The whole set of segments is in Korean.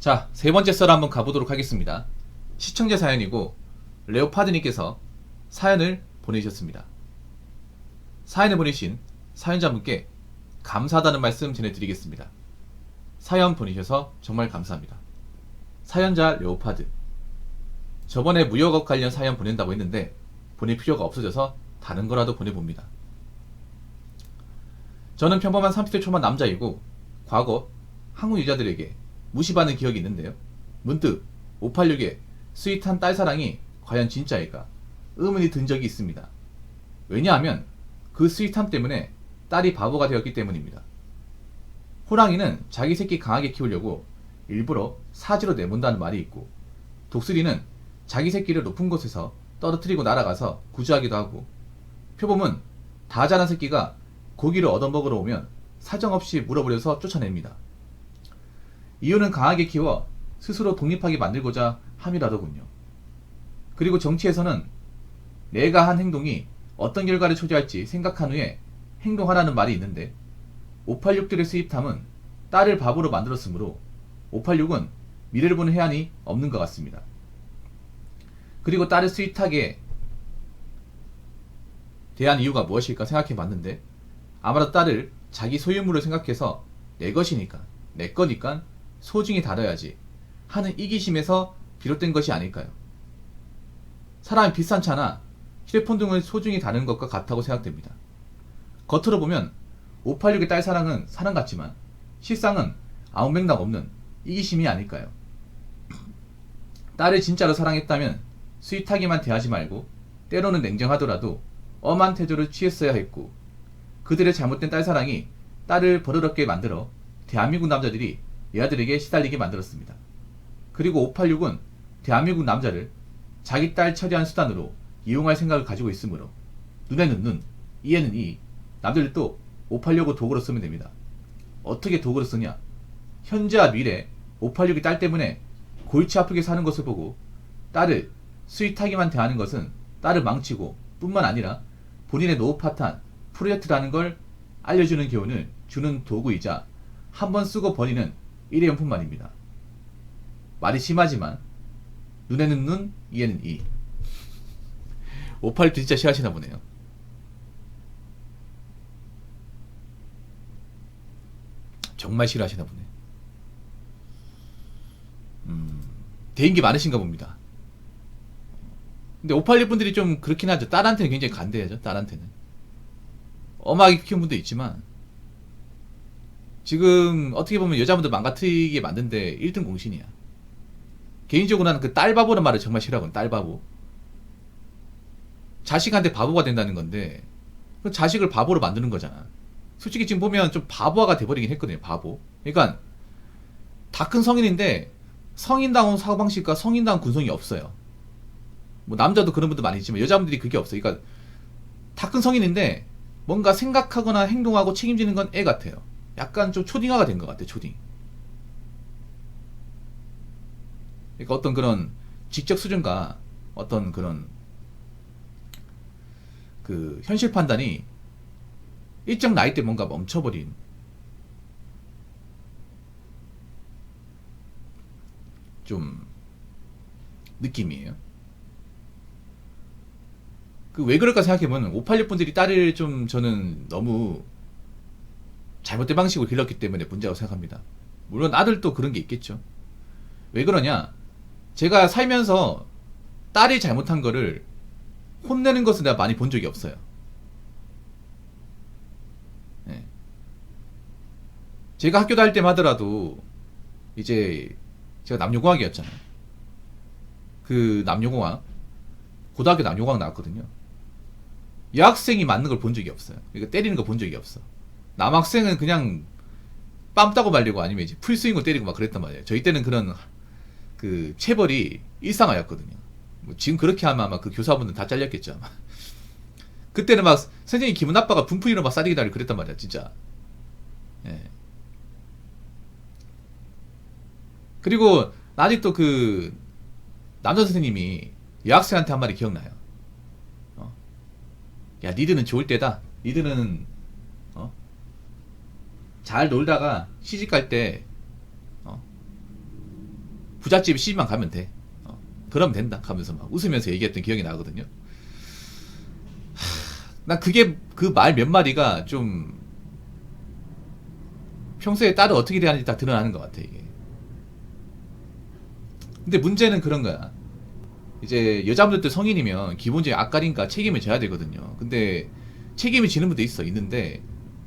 자, 세 번째 썰 한번 가보도록 하겠습니다. 시청자 사연이고 레오파드님께서 사연을 보내주셨습니다. 사연을 보내신 사연자분께 감사하다는 말씀 전해드리겠습니다. 사연 보내셔서 정말 감사합니다. 사연자 레오파드, 저번에 무역업 관련 사연 보낸다고 했는데 보낼 필요가 없어져서 다른 거라도 보내봅니다. 저는 평범한 30대 초반 남자이고 과거 한국 여자들에게 무시받는 기억이 있는데요. 문득 586의 스윗한 딸사랑이 과연 진짜일까 의문이 든 적이 있습니다. 왜냐하면 그 스윗함 때문에 딸이 바보가 되었기 때문입니다. 호랑이는 자기 새끼 강하게 키우려고 일부러 사지로 내몬다는 말이 있고, 독수리는 자기 새끼를 높은 곳에서 떨어뜨리고 날아가서 구조하기도 하고, 표범은 다 자란 새끼가 고기를 얻어먹으러 오면 사정없이 물어버려서 쫓아냅니다. 이유는 강하게 키워 스스로 독립하게 만들고자 함이라더군요. 그리고 정치에서는 내가 한 행동이 어떤 결과를 초래할지 생각한 후에 행동하라는 말이 있는데, 586들의 스윗함은 딸을 바보로 만들었으므로 586은 미래를 보는 해안이 없는 것 같습니다. 그리고 딸을 스윗하게 대한 이유가 무엇일까 생각해 봤는데, 아마도 딸을 자기 소유물을 생각해서 내 것이니까, 내 거니까 소중히 다뤄야지 하는 이기심에서 비롯된 것이 아닐까요? 사람이 비싼 차나 휴대폰 등을 소중히 다루는 것과 같다고 생각됩니다. 겉으로 보면 586의 딸 사랑은 사랑 같지만 실상은 아무 맥락 없는 이기심이 아닐까요? 딸을 진짜로 사랑했다면 스윗하게만 대하지 말고 때로는 냉정하더라도 엄한 태도를 취했어야 했고, 그들의 잘못된 딸 사랑이 딸을 버릇없게 만들어 대한민국 남자들이 여자들에게 시달리게 만들었습니다. 그리고 586은 대한민국 남자를 자기 딸 처리한 수단으로 이용할 생각을 가지고 있으므로 눈에는 눈, 이에는 이, 남들도 586을 도구로 쓰면 됩니다. 어떻게 도구로 쓰냐? 현재와 미래 586이 딸 때문에 골치 아프게 사는 것을 보고 딸을 스윗하게만 대하는 것은 딸을 망치고 뿐만 아니라 본인의 노후파탄 프로젝트라는 걸 알려주는 교훈을 주는 도구이자 한번 쓰고 버리는 일회용품만입니다. 말이 심하지만 눈에는 눈, 이에는 이. 586도 진짜 싫어하시나 보네요. 정말 싫어하시나 보네. 대인기 많으신가 봅니다. 근데 586 분들이 좀 그렇긴 하죠. 딸한테는 굉장히 간대하죠. 딸한테는 엄하게 키운 분도 있지만, 지금 어떻게 보면 여자분들 망가뜨리게 만든데 1등 공신이야. 개인적으로 나는 그 딸바보라는 말을 정말 싫어하거든. 딸바보. 자식한테 바보가 된다는 건데 그 자식을 바보로 만드는 거잖아. 솔직히 지금 보면 좀 바보화가 돼버리긴 했거든요. 바보. 그러니까 다 큰 성인인데 성인다운 사고방식과 성인다운 군성이 없어요. 뭐 남자도 그런 분들 많이 있지만 여자분들이 그게 없어요. 그러니까 다 큰 성인인데 뭔가 생각하거나 행동하고 책임지는 건 애 같아요. 약간 좀 초딩화가 된 것 같아요. 초딩. 그러니까 어떤 그런 지적 수준과 어떤 그런 그 현실 판단이 일정 나이 때 뭔가 멈춰버린 좀 느낌이에요. 그 왜 그럴까 생각해보면 586 분들이 딸을 좀 저는 너무 잘못된 방식으로 길렀기 때문에 문제라고 생각합니다. 물론 아들도 그런 게 있겠죠. 왜 그러냐? 제가 살면서 딸이 잘못한 거를 혼내는 것을 내가 많이 본 적이 없어요. 네. 제가 학교 다닐 때만 하더라도 이제 제가 남녀공학이었잖아요. 그 남녀공학, 고등학교 남녀공학 나왔거든요. 여학생이 맞는 걸 본 적이 없어요. 그러니까 때리는 거 본 적이 없어. 남학생은 그냥 빰 따고 말리고 아니면 이제 풀스윙을 때리고 막 그랬단 말이에요. 저희 때는 그런 그 체벌이 일상화였거든요. 뭐 지금 그렇게 하면 아마 그 교사분들 다 잘렸겠죠 아마. 그때는 막 선생님 기분 나빠가 분풀이로 막 싸대기 달리고 그랬단 말이야 진짜. 예. 그리고 아직도 그 남자 선생님이 여학생한테 한 말이 기억나요. 야, 니들은 좋을 때다. 니들은 잘 놀다가 시집 갈 때 부잣집에 시집만 가면 돼. 그러면 된다 하면서 막 웃으면서 얘기했던 기억이 나거든요. 난 그게 그 말 몇 마디가 좀 평소에 딸을 어떻게 대하는지 딱 드러나는 것 같아 이게. 근데 문제는 그런 거야. 이제 여자분들도 성인이면 기본적인 앞가림과 책임을 져야 되거든요. 근데 책임을 지는 분도 있는데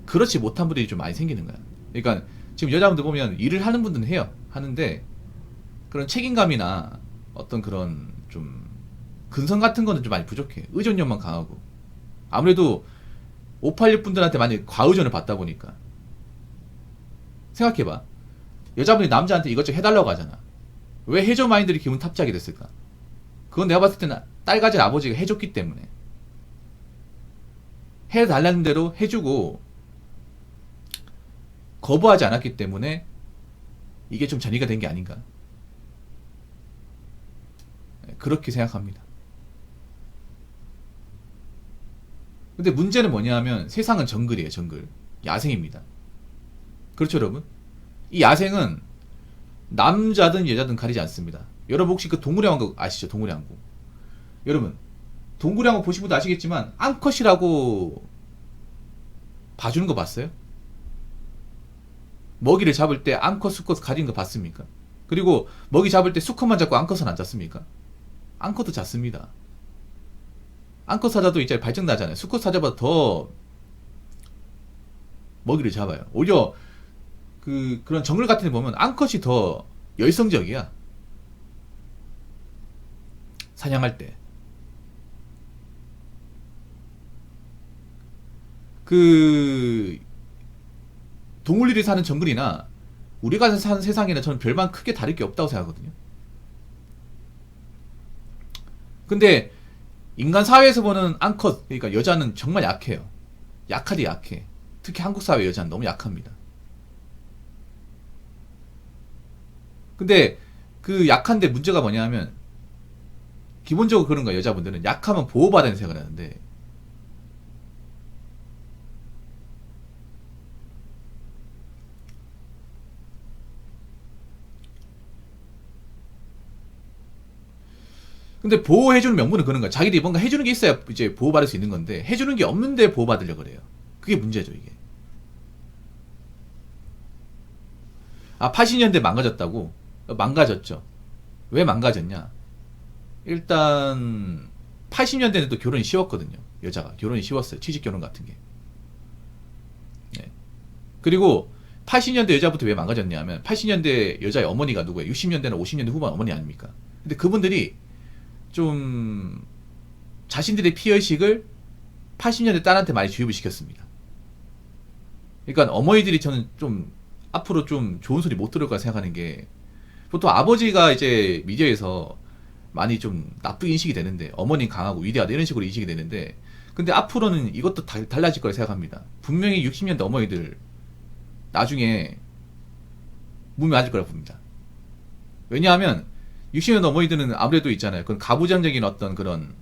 그렇지 못한 분들이 좀 많이 생기는 거야. 그러니까 지금 여자분들 보면 일을 하는 분들은 해요. 하는데 그런 책임감이나 어떤 그런 좀 근성 같은 거는 좀 많이 부족해. 의존력만 강하고. 아무래도 586 분들한테 많이 과의존을 받다 보니까. 생각해봐. 여자분이 남자한테 이것저것 해달라고 하잖아. 왜 해줘 마인드를 기분 탑재하게 됐을까? 그건 내가 봤을 때는 딸 가진 아버지가 해줬기 때문에. 해달라는 대로 해주고 거부하지 않았기 때문에 이게 좀 전이가 된 게 아닌가. 그렇게 생각합니다. 근데 문제는 뭐냐 하면 세상은 정글이에요. 정글. 야생입니다. 그렇죠 여러분? 이 야생은 남자든 여자든 가리지 않습니다. 여러분 혹시 그 동물의 왕국 아시죠? 동물의 왕국. 여러분 동물의 왕국 보신 분도 아시겠지만 암컷이라고 봐주는 거 봤어요? 먹이를 잡을 때 암컷 수컷 가리는 거 봤습니까? 그리고 먹이 잡을 때 수컷만 잡고 암컷은 안 잡습니까? 암컷도 잡습니다. 암컷 사자도 이제 발정나잖아요. 수컷 사자보다 더 먹이를 잡아요. 오히려 그런 정글 같은 데 보면 암컷이 더 열성적이야. 사냥할 때. 동물들이 사는 정글이나 우리가 사는 세상에는 저는 별반 크게 다를 게 없다고 생각하거든요. 근데 인간 사회에서 보는 암컷, 그러니까 여자는 정말 약해요. 약하디 약해. 특히 한국 사회 여자는 너무 약합니다. 근데 그 약한데 문제가 뭐냐면 기본적으로 그런 거야. 여자분들은 약하면 보호받아야 생각을 하는데 근데 보호해주는 명분은 그런 거야. 자기들이 뭔가 해주는 게 있어야 이제 보호받을 수 있는 건데 해주는 게 없는데 보호받으려고 그래요. 그게 문제죠 이게. 80년대 망가졌다고? 망가졌죠. 왜 망가졌냐? 일단 80년대는 또 결혼이 쉬웠거든요. 여자가 결혼이 쉬웠어요. 취직결혼 같은 게. 네. 그리고 80년대 여자부터 왜 망가졌냐면 80년대 여자의 어머니가 누구예요? 60년대나 50년대 후반 어머니 아닙니까? 근데 그분들이 좀 자신들의 피의식을 80년대 딸한테 많이 주입을 시켰습니다. 그러니까 어머니들이 저는 좀 앞으로 좀 좋은 소리 못 들을 거라 생각하는 게 보통 아버지가 이제 미디어에서 많이 좀 나쁘게 인식이 되는데 어머니 강하고 위대하다 이런 식으로 인식이 되는데 근데 앞으로는 이것도 달라질 거라 생각합니다. 분명히 60년대 어머니들 나중에 몸이 맞을 거라고 봅니다. 왜냐하면 60년대 어머니들은 아무래도 있잖아요. 그런 가부장적인 어떤 그런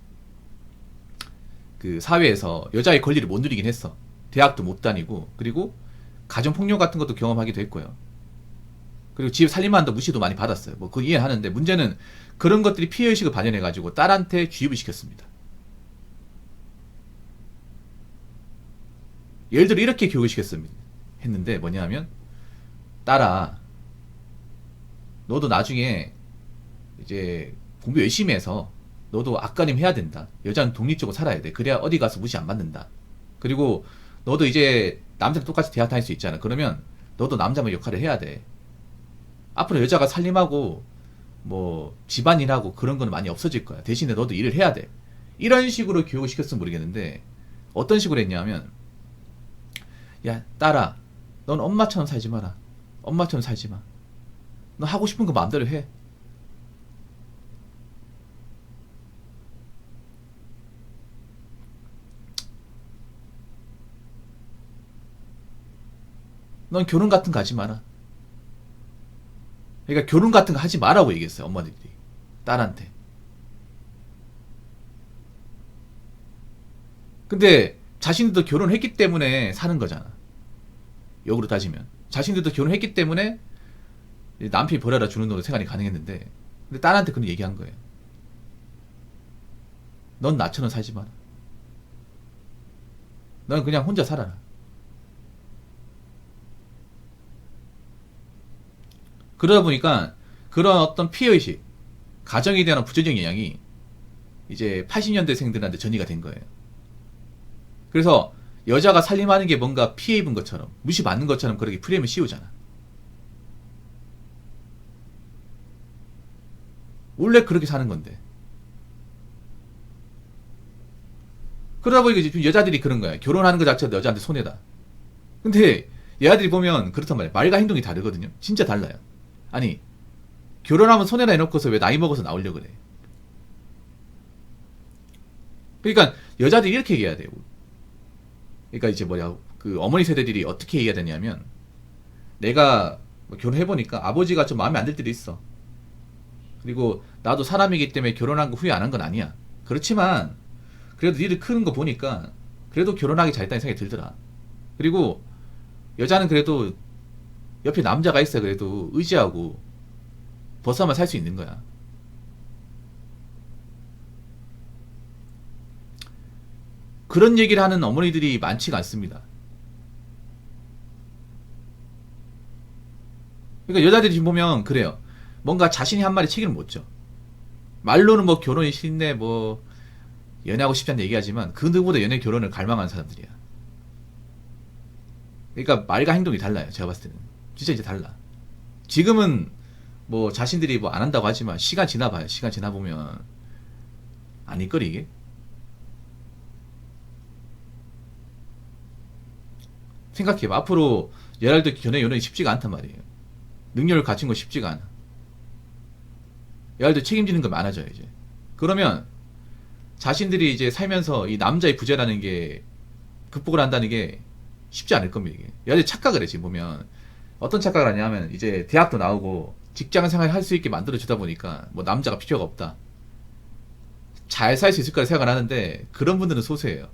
그 사회에서 여자의 권리를 못 누리긴 했어. 대학도 못 다니고 그리고 가정폭력 같은 것도 경험하기도 했고요. 그리고 집 살림만도 무시도 많이 받았어요. 뭐 그거 이해하는데 문제는 그런 것들이 피해의식을 반영해가지고 딸한테 주입을 시켰습니다. 예를 들어 이렇게 교육을 시켰습니다. 했는데 뭐냐면 딸아 너도 나중에 이제 공부 열심히 해서 너도 앞가림 해야 된다. 여자는 독립적으로 살아야 돼. 그래야 어디 가서 무시 안 받는다. 그리고 너도 이제 남자랑 똑같이 대학 다닐 수 있잖아. 그러면 너도 남자만 역할을 해야 돼. 앞으로 여자가 살림하고 뭐 집안일하고 그런 거는 많이 없어질 거야. 대신에 너도 일을 해야 돼. 이런 식으로 교육을 시켰으면 모르겠는데 어떤 식으로 했냐면 야 딸아 넌 엄마처럼 살지 마라. 엄마처럼 살지 마. 너 하고 싶은 거 마음대로 해. 넌 결혼 같은 거 하지 마라. 그러니까 결혼 같은 거 하지 마라고 얘기했어요. 엄마들이 딸한테. 근데 자신들도 결혼했기 때문에 사는 거잖아. 역으로 따지면 자신들도 결혼했기 때문에 남편이 버려라 주는 돈으로 생활이 가능했는데, 근데 딸한테 그런 얘기한 거예요. 넌 나처럼 살지 마라. 넌 그냥 혼자 살아라. 그러다 보니까 그런 어떤 피해의식, 가정에 대한 부정적 영향이 이제 80년대생들한테 전이가 된 거예요. 그래서 여자가 살림하는 게 뭔가 피해 입은 것처럼, 무시받는 것처럼 그렇게 프레임을 씌우잖아. 원래 그렇게 사는 건데. 그러다 보니까 이제 여자들이 그런 거야. 결혼하는 것 자체도 여자한테 손해다. 근데 여자들이 보면 그렇단 말이야. 말과 행동이 다르거든요. 진짜 달라요. 아니, 결혼하면 손해나 해놓고서 왜 나이 먹어서 나오려고 그래. 그러니까 여자들이 이렇게 얘기해야 돼요. 그러니까 이제 뭐야, 그 어머니 세대들이 어떻게 얘기해야 되냐면, 내가 뭐 결혼해보니까 아버지가 좀 마음에 안 들 때도 있어. 그리고 나도 사람이기 때문에 결혼한 거 후회 안 한 건 아니야. 그렇지만 그래도 니들 크는 거 보니까 그래도 결혼하기 잘했다는 생각이 들더라. 그리고 여자는 그래도 옆에 남자가 있어 그래도 의지하고 벗어만 살 수 있는 거야. 그런 얘기를 하는 어머니들이 많지가 않습니다. 그러니까 여자들이 지금 보면 그래요. 뭔가 자신이 한 말에 책임을 못 져. 말로는 뭐 결혼이 싫네, 뭐 연애하고 싶지 않다 얘기하지만 그 누구보다 연애 결혼을 갈망하는 사람들이야. 그러니까 말과 행동이 달라요. 제가 봤을 때는 진짜 이제 달라. 지금은 뭐 자신들이 뭐 안 한다고 하지만 시간 지나봐요. 시간 지나보면 아닐걸 이게. 생각해봐. 앞으로 여자들도 연애이 쉽지가 않단 말이에요. 능력을 갖춘 거 쉽지가 않아. 여자들도 책임지는 거 많아져요 이제. 그러면 자신들이 이제 살면서 이 남자의 부재라는 게 극복을 한다는 게 쉽지 않을 겁니다. 이게 여자들이 착각을 해. 지금 보면 어떤 착각을 하냐면, 이제 대학도 나오고 직장 생활 할 수 있게 만들어 주다 보니까 뭐 남자가 필요가 없다, 잘 살 수 있을 거라 생각을 하는데, 그런 분들은 소수예요.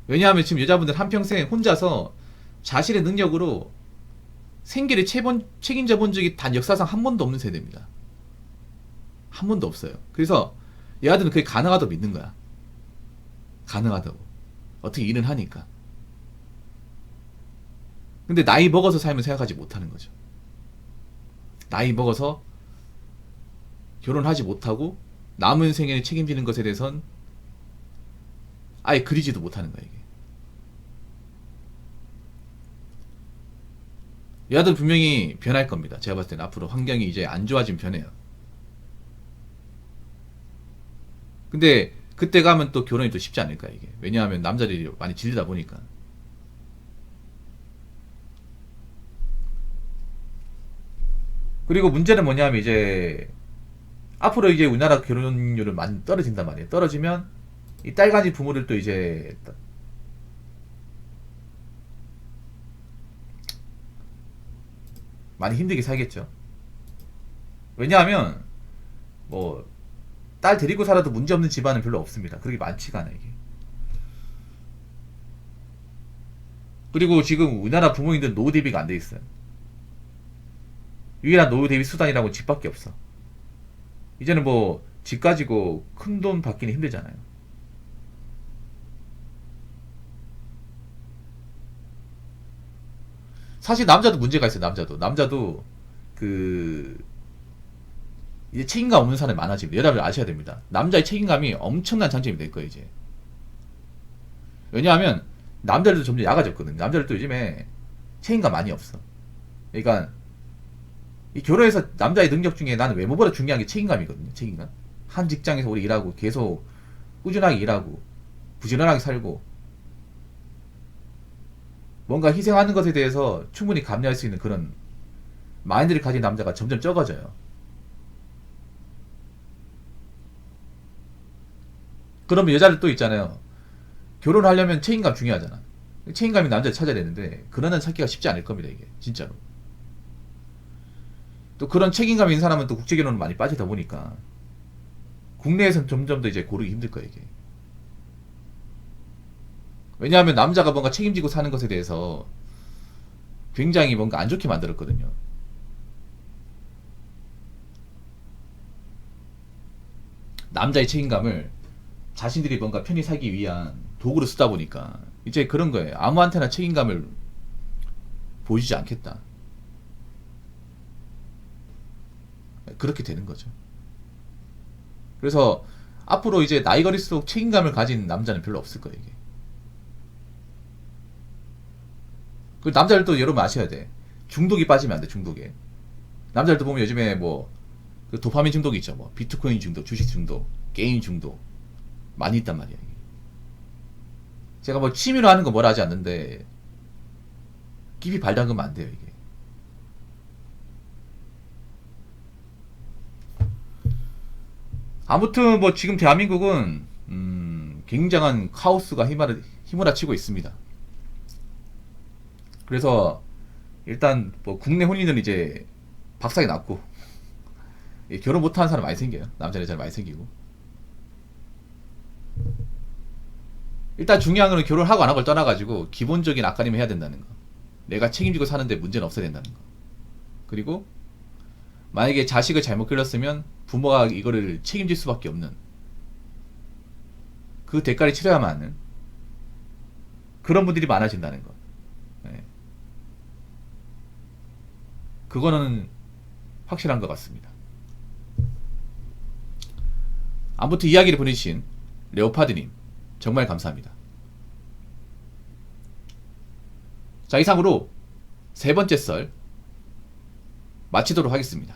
왜냐하면 지금 여자분들 한평생 혼자서 자신의 능력으로 생계를 책임져 본 적이 단 역사상 한 번도 없는 세대입니다. 한 번도 없어요. 그래서 얘들은 그게 가능하다고 믿는 거야. 가능하다고. 어떻게 일은 하니까. 근데 나이 먹어서 살면 생각하지 못하는 거죠. 나이 먹어서 결혼하지 못하고 남은 생애를 책임지는 것에 대해선 아예 그리지도 못하는 거야 이게. 얘들 분명히 변할 겁니다. 제가 봤을 때는 앞으로 환경이 이제 안 좋아지면 변해요. 근데 그때 가면 또 결혼이 또 쉽지 않을까 이게. 왜냐하면 남자들이 많이 질리다 보니까. 그리고 문제는 뭐냐면 이제 앞으로 이제 우리나라 결혼율은 많이 떨어진단 말이에요. 떨어지면 이 딸가지 부모들 또 이제 많이 힘들게 살겠죠. 왜냐하면 뭐 딸 데리고 살아도 문제없는 집안은 별로 없습니다. 그렇게 많지가 않아요 이게. 그리고 지금 우리나라 부모님들 노후 대비가 안 돼 있어요. 유일한 노후 대비 수단이라고 집밖에 없어. 이제는 뭐 집 가지고 큰 돈 받기는 힘들잖아요. 사실 남자도 문제가 있어요. 남자도 그 이제 책임감 없는 사람이 많아집니다. 여러분 아셔야 됩니다. 남자의 책임감이 엄청난 장점이 될 거예요 이제. 왜냐하면 남자들도 점점 약아졌거든요. 남자들도 요즘에 책임감 많이 없어. 그러니까 이 결혼해서 남자의 능력 중에 나는 외모보다 중요한 게 책임감이거든요. 책임감. 한 직장에서 오래 일하고 계속 꾸준하게 일하고 부지런하게 살고 뭔가 희생하는 것에 대해서 충분히 감내할 수 있는 그런 마인드를 가진 남자가 점점 적어져요. 그러면 여자들 또 있잖아요. 결혼하려면 책임감 중요하잖아. 책임감이 남자를 찾아야 되는데 그런 애 찾기가 쉽지 않을 겁니다 이게 진짜로. 또 그런 책임감 있는 사람은 또 국제결혼을 많이 빠지다 보니까 국내에서는 점점 더 이제 고르기 힘들 거예요 이게. 왜냐하면 남자가 뭔가 책임지고 사는 것에 대해서 굉장히 뭔가 안 좋게 만들었거든요. 남자의 책임감을 자신들이 뭔가 편히 살기 위한 도구로 쓰다 보니까 이제 그런 거예요. 아무한테나 책임감을 보여주지 않겠다. 그렇게 되는 거죠. 그래서 앞으로 이제 나이 걸릴수록 책임감을 가진 남자는 별로 없을 거예요, 이게. 그 남자들도 여러분 아셔야 돼. 중독이 빠지면 안 돼, 중독에. 남자들도 보면 요즘에 뭐, 그 도파민 중독이 있죠. 뭐, 비트코인 중독, 주식 중독, 게임 중독. 많이 있단 말이야, 이게. 제가 뭐 취미로 하는 거 뭐라 하지 않는데, 깊이 발 담그면 안 돼요, 이게. 아무튼 뭐 지금 대한민국은, 굉장한 카오스가 휘몰아치고 있습니다. 그래서 일단 뭐 국내 혼인은 이제 박살이 났고 결혼 못하는 사람 많이 생겨요. 남자 여자 많이 생기고. 일단 중요한 거는 결혼하고 안 하고를 떠나가지고 기본적인 앞가림을 해야 된다는 거. 내가 책임지고 사는데 문제는 없어야 된다는 거. 그리고 만약에 자식을 잘못 길렀으면 부모가 이거를 책임질 수밖에 없는, 그 대가를 치러야만 하는 그런 분들이 많아진다는 거. 네. 그거는 확실한 것 같습니다. 아무튼 이야기를 보내주신 레오파드님 정말 감사합니다. 자, 이상으로 세 번째 썰 마치도록 하겠습니다.